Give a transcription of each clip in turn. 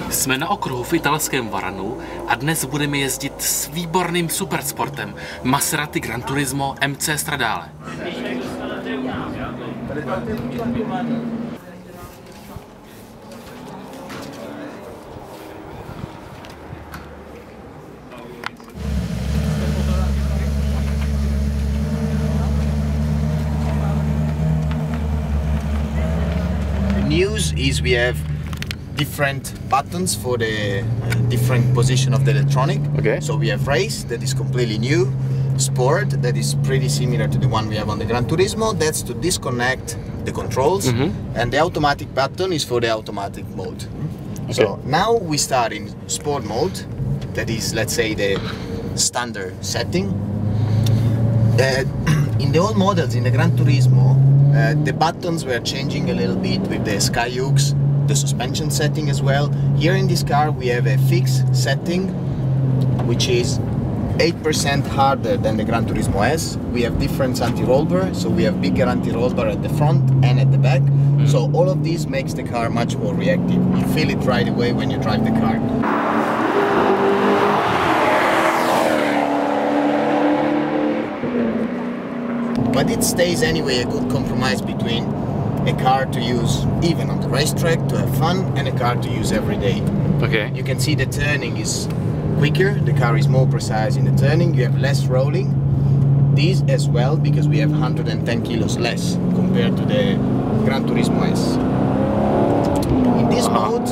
Jsme na okruhu v italském Varanu a dnes budeme jezdit s výborným supersportem Maserati GranTurismo MC Stradale. News is we have different buttons for the different position of the electronic. Okay. So we have race, that is completely new. Sport, that is pretty similar to the one we have on the GranTurismo. That's to disconnect the controls. And the automatic button is for the automatic mode. Okay. So now we start in sport mode. That is, let's say, the standard setting. In the old models in the GranTurismo, the buttons were changing a little bit with the sky hooks, the suspension setting as well. Here in this car we have a fixed setting which is 8% harder than the GranTurismo S. We have different anti-roll bar, so we have bigger anti-roll bar at the front and at the back. So all of this makes the car much more reactive. You feel it right away when you drive the car. But it stays anyway a good compromise between a car to use even on the racetrack to have fun and a car to use every day. Okay. You can see the turning is quicker, the car is more precise in the turning, you have less rolling. This as well because we have 110 kilos less compared to the GranTurismo S. In this mode,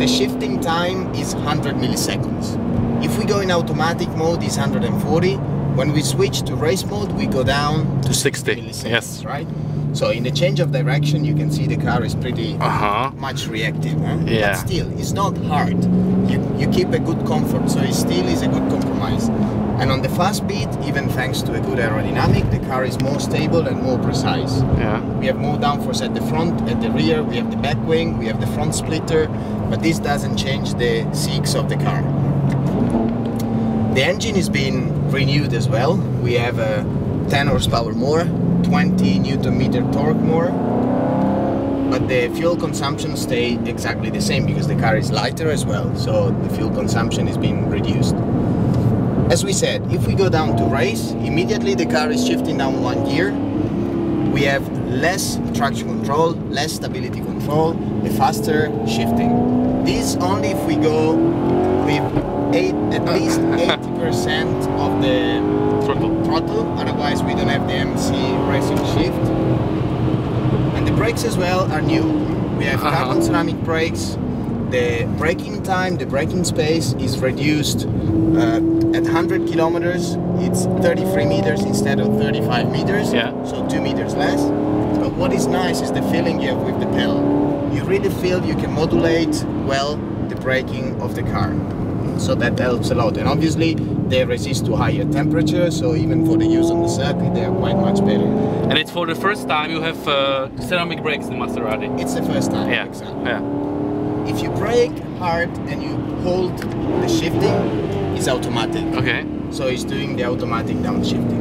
the shifting time is 100 milliseconds. If we go in automatic mode, it's 140. When we switch to race mode, we go down to 60 milliseconds, yes. Right? So in the change of direction, you can see the car is pretty much reactive. Huh? Yeah. But still, it's not hard. You keep a good comfort, so it still is a good compromise. And on the fast speed, even thanks to a good aerodynamic, the car is more stable and more precise. Yeah. We have more downforce at the front, at the rear, we have the back wing, we have the front splitter, but this doesn't change the CX of the car. The engine is being renewed as well. We have a 10 horsepower more, 20 Newton meter torque more, but the fuel consumption stays exactly the same because the car is lighter as well, so the fuel consumption is being reduced. As we said, if we go down to race, immediately the car is shifting down one gear. We have less traction control, less stability control, a faster shifting. This only if we go with at least 80% of the throttle, otherwise we don't have the MC racing shift. And the brakes as well are new. We have carbon ceramic brakes. The braking time, the braking space is reduced at 100 kilometers. It's 33 meters instead of 35 meters, so 2 meters less. But what is nice is the feeling you have with the pedal. You really feel you can modulate well the braking of the car. So that helps a lot, and obviously they resist to higher temperatures, so even for the use on the circuit they are quite much better. And it's for the first time you have ceramic brakes in Maserati. It's the first time, yeah. Exactly. Yeah. If you brake hard and you hold the shifting, it's automatic. Okay. So it's doing the automatic downshifting.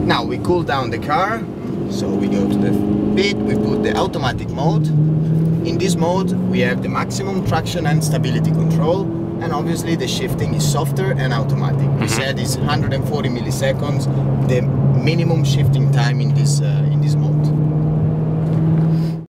Now we cool down the car, so we go to the pit, we put the automatic mode. In this mode we have the maximum traction and stability control, and obviously the shifting is softer and automatic. We said it's 140 milliseconds, the minimum shifting time in this